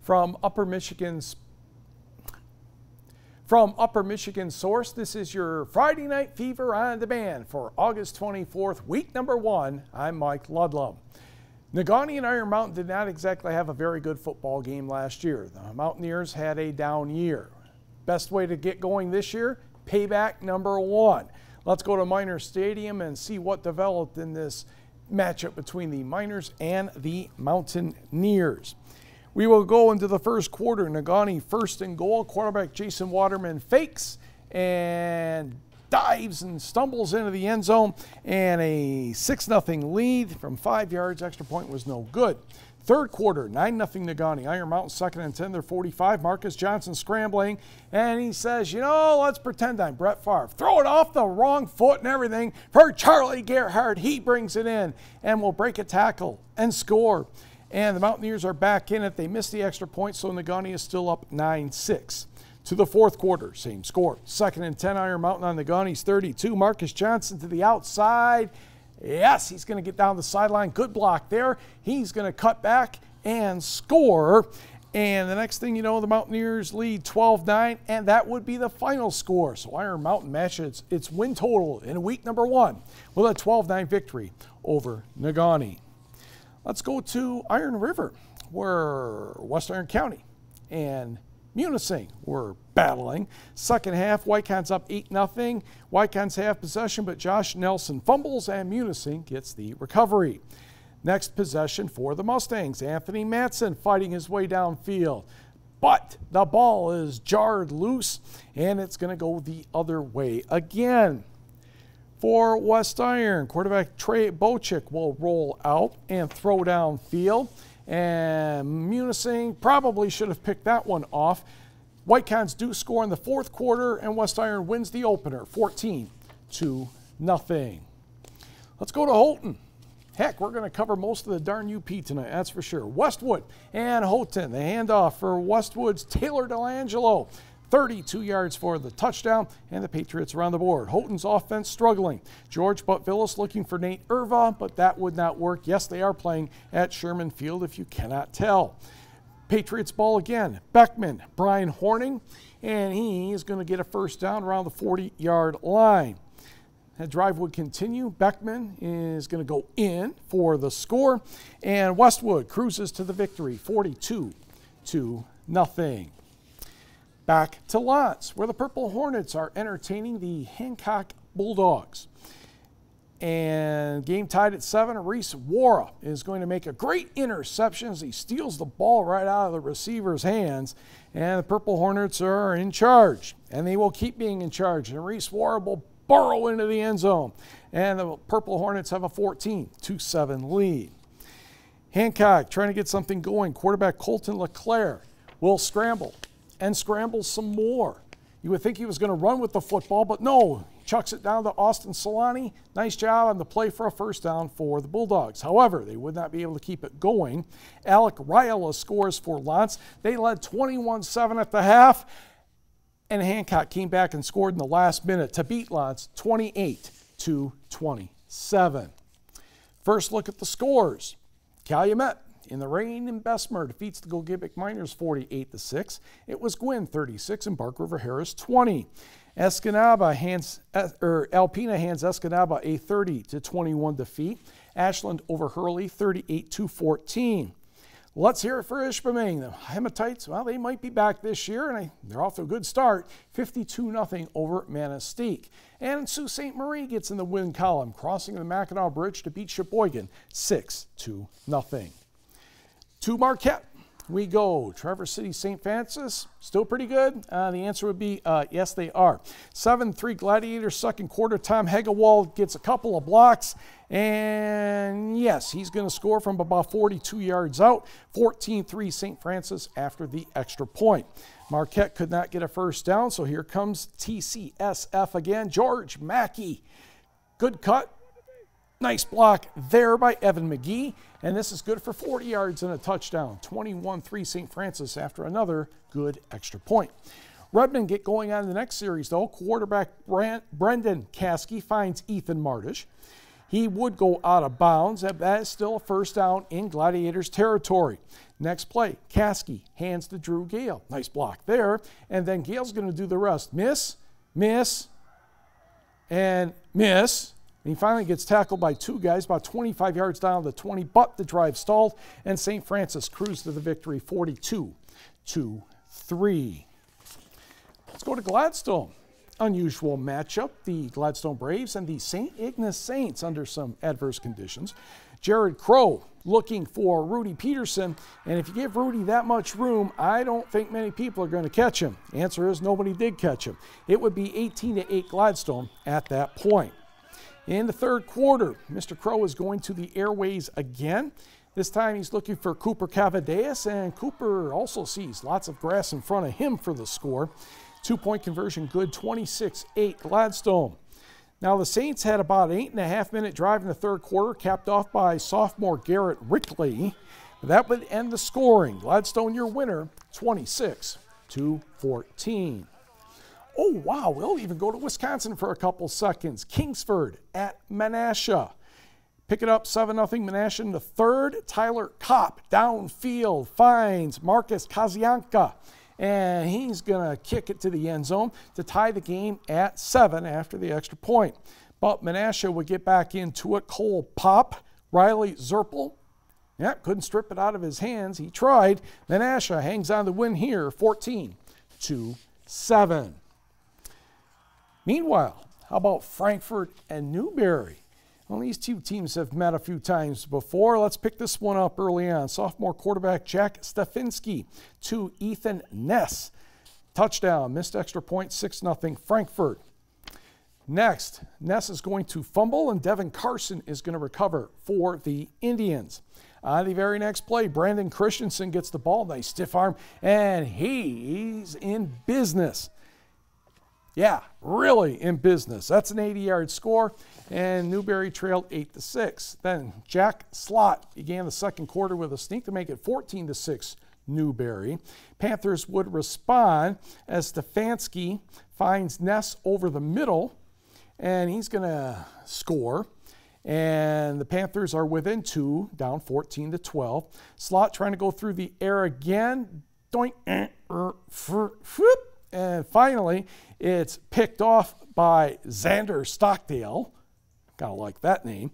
From Upper Michigan source, this is your Friday Night Fever on demand for August 24th, week number 1. I'm Mike Ludlum. Negaunee and Iron Mountain did not exactly have a very good football game last year. The Mountaineers had a down year. Best way to get going this year? Payback number 1. Let's go to Miners Stadium and see what developed in this matchup between the Miners and the Mountaineers. We will go into the first quarter. Negaunee first and goal. Quarterback Jason Waterman fakes and dives and stumbles into the end zone, and a 6-0 lead from 5 yards. Extra point was no good. Third quarter, 9-0 Negaunee. Iron Mountain second and 10, they're 45. Marcus Johnson scrambling, and he says, you know, let's pretend I'm Brett Favre. Throw it off the wrong foot and everything for Charlie Gerhardt. He brings it in and will break a tackle and score. And the Mountaineers are back in it. They missed the extra point, so Negaunee is still up 9-6. To the fourth quarter, same score. Second and 10, Iron Mountain on Negaunee's 32. Marcus Johnson to the outside. Yes, he's going to get down the sideline. Good block there. He's going to cut back and score. And the next thing you know, the Mountaineers lead 12-9, and that would be the final score. So Iron Mountain matches its win total in week number 1 with a 12-9 victory over Negaunee. Let's go to Iron River, where West Iron County and Menasha were battling. Second half, Wycon's up 8-0. Wycon's have possession, but Josh Nelson fumbles and Menasha gets the recovery. Next possession for the Mustangs. Anthony Matson fighting his way downfield, but the ball is jarred loose and it's going to go the other way again. For West Iron, quarterback Trey Bochik will roll out and throw downfield. And Menasha probably should have picked that one off. Wycons do score in the fourth quarter, and West Iron wins the opener, 14-0. Let's go to Holton. Heck, we're going to cover most of the darn UP tonight, that's for sure. Westwood and Holton, the handoff for Westwood's Taylor Delangelo. 32 yards for the touchdown, and the Patriots are on the board. Holton's offense struggling. George Butt-Villas looking for Nate Irva, but that would not work. Yes, they are playing at Sherman Field, if you cannot tell. Patriots ball again. Beckman, Brian Horning, and he is going to get a first down around the 40-yard line. That drive would continue. Beckman is going to go in for the score, and Westwood cruises to the victory, 42-0. Back to Lots, where the Purple Hornets are entertaining the Hancock Bulldogs. And game tied at 7, Reese Wara is going to make a great interception as he steals the ball right out of the receiver's hands. And the Purple Hornets are in charge, and they will keep being in charge. And Reese Wara will burrow into the end zone. And the Purple Hornets have a 14-7 lead. Hancock trying to get something going. Quarterback Colton LeClaire will scramble and scrambles some more. You would think he was going to run with the football, but no. He chucks it down to Austin Solani. Nice job on the play for a first down for the Bulldogs. However, they would not be able to keep it going. Alec Ryala scores for Lance. They led 21-7 at the half, and Hancock came back and scored in the last minute to beat Lance 28-27. First look at the scores. Calumet in the rain, and Bessemer defeats the Gogebic Miners 48-6. It was Gwynn 36 and Bark River Harris 20. Alpena hands Escanaba a 30-21 defeat. Ashland over Hurley 38-14. Let's hear it for Ishpeming. The Hematites, well, they might be back this year, and they're off to a good start. 52-0 over Manistee. And Sault Ste. Marie gets in the win column, crossing the Mackinac Bridge to beat Sheboygan 6-0. To Marquette we go. Traverse City St. Francis, still pretty good? The answer would be yes, they are. 7-3 Gladiators, second quarter. Tom Hegewald gets a couple of blocks, and yes, he's going to score from about 42 yards out. 14-3 St. Francis after the extra point. Marquette could not get a first down, so here comes TCSF again. George Mackey, good cut. Nice block there by Evan McGee, and this is good for 40 yards and a touchdown. 21-3 St. Francis after another good extra point. Redmond get going on the next series, though. Quarterback Brendan Caskey finds Ethan Martish. He would go out of bounds. That is still a first down in Gladiators territory. Next play, Caskey hands to Drew Gale. Nice block there. And then Gale's going to do the rest. Miss, miss, and miss. And he finally gets tackled by two guys about 25 yards down the 20, but the drive stalled, and St. Francis cruised to the victory 42-3. Let's go to Gladstone. Unusual matchup, the Gladstone Braves and the St. Ignace Saints under some adverse conditions. Jared Crow looking for Rudy Peterson, and if you give Rudy that much room, I don't think many people are going to catch him. The answer is nobody did catch him. It would be 18-8 Gladstone at that point. In the third quarter, Mr. Crow is going to the airways again. This time he's looking for Cooper Cavadeas, and Cooper also sees lots of grass in front of him for the score. 2-point conversion good, 26-8 Gladstone. Now the Saints had about an 8.5-minute drive in the third quarter, capped off by sophomore Garrett Rickley. That would end the scoring. Gladstone, your winner, 26-14. Oh, wow, we'll even go to Wisconsin for a couple seconds. Kingsford at Menasha. Pick it up 7-0 Menasha in the third. Tyler Kopp downfield finds Marcus Kazianka, and he's going to kick it to the end zone to tie the game at 7 after the extra point. But Menasha would get back into it. Cole Pop, Riley Zerpel. Couldn't strip it out of his hands. He tried. Menasha hangs on the win here, 14-7. Meanwhile, how about Frankfort and Newberry? Well, these two teams have met a few times before. Let's pick this one up early on. Sophomore quarterback Jack Stefinski to Ethan Ness. Touchdown, missed extra point, 6-0 Frankfort. Next, Ness is going to fumble, and Devin Carson is going to recover for the Indians. On the very next play, Brandon Christensen gets the ball, nice stiff arm, and he's in business. Yeah, really in business. That's an 80-yard score, and Newberry trailed 8-6. Then Jack Slott began the second quarter with a sneak to make it 14-6 Newberry. Panthers would respond as Stefanski finds Ness over the middle, and he's going to score. And the Panthers are within 2, down 14-12. Slott trying to go through the air again. Doink, and finally, it's picked off by Xander Stockdale. Kind of like that name.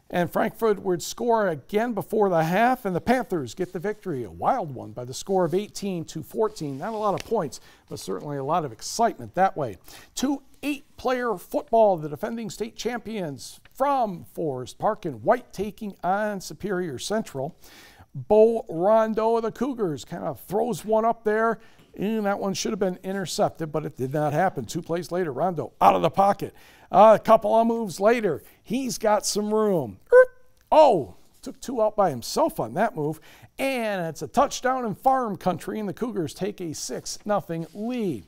And Frankfurt would score again before the half, and the Panthers get the victory. A wild one by the score of 18-14. Not a lot of points, but certainly a lot of excitement that way. 2 8-player football, the defending state champions from Forest Park and White taking on Superior Central. Bo Rondo of the Cougars kind of throws one up there. And that one should have been intercepted, but it did not happen. 2 plays later, Rondo out of the pocket. A couple of moves later, he's got some room. Oh, took 2 out by himself on that move. And it's a touchdown in farm country, and the Cougars take a 6-0 lead.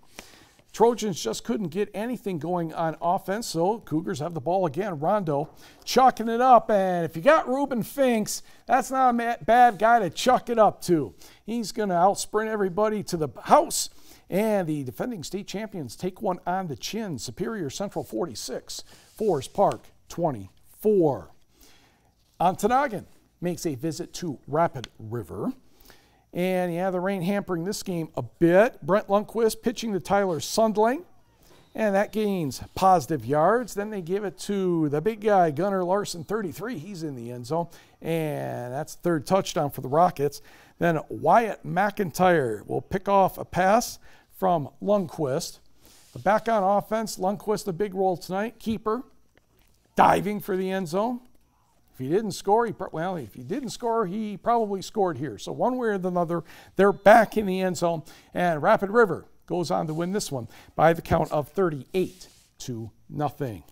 Trojans just couldn't get anything going on offense, so Cougars have the ball again. Rondo chucking it up, and if you got Reuben Finks, that's not a bad guy to chuck it up to. He's going to outsprint everybody to the house, and the defending state champions take one on the chin. Superior Central 46, Forest Park 24. Ontonagon makes a visit to Rapid River. And yeah, the rain hampering this game a bit. Brent Lundquist pitching to Tyler Sundling, and that gains positive yards. Then they give it to the big guy, Gunnar Larson, 33. He's in the end zone, and that's the third touchdown for the Rockets. Then Wyatt McIntyre will pick off a pass from Lundquist. Back on offense, Lundquist, a big role tonight. Keeper, diving for the end zone. If he didn't score, he probably scored here. So one way or another, they're back in the end zone, and Rapid River goes on to win this one by the count of 38-0.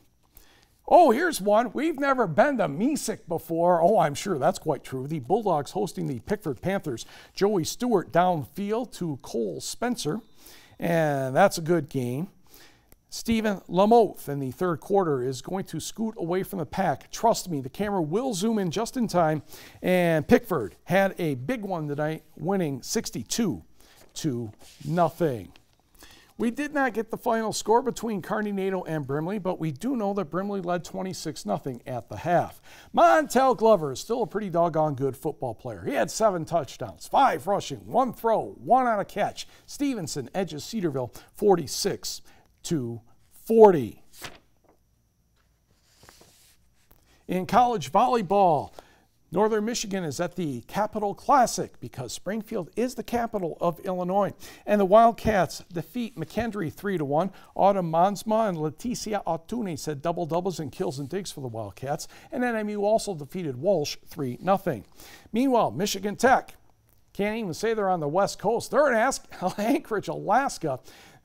Oh, here's one. We've never been to Mesick before. Oh, I'm sure that's quite true. The Bulldogs hosting the Pickford Panthers. Joey Stewart downfield to Cole Spencer, and that's a good game. Stephen Lamoth in the third quarter is going to scoot away from the pack. Trust me, the camera will zoom in just in time. And Pickford had a big one tonight, winning 62-0. We did not get the final score between Carnegie and Brimley, but we do know that Brimley led 26-0 at the half. Montel Glover is still a pretty doggone good football player. He had 7 touchdowns, 5 rushing, 1 throw, 1 on a catch. Stevenson edges Cedarville 46-40. In college volleyball, Northern Michigan is at the Capital Classic because Springfield is the capital of Illinois. And the Wildcats defeat McKendree 3-1. Autumn Mansma and Leticia Autunes had double-doubles in kills and digs for the Wildcats. And NMU also defeated Walsh 3-0. Meanwhile, Michigan Tech, can't even say they're on the West Coast. They're in Anchorage, Alaska.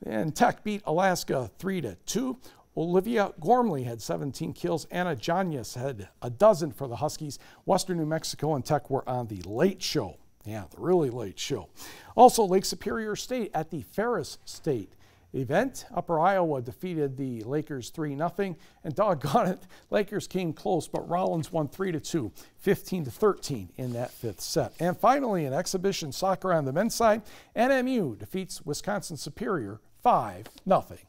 And Tech beat Alaska 3-2. Olivia Gormley had 17 kills. Anna Janias had a dozen for the Huskies. Western New Mexico and Tech were on the late show. Yeah, the really late show. Also, Lake Superior State at the Ferris State event. Upper Iowa defeated the Lakers 3-0. And doggone it, Lakers came close, but Rollins won 3-2, 15-13 in that 5th set. And finally, in exhibition soccer on the men's side, NMU defeats Wisconsin Superior 5-0.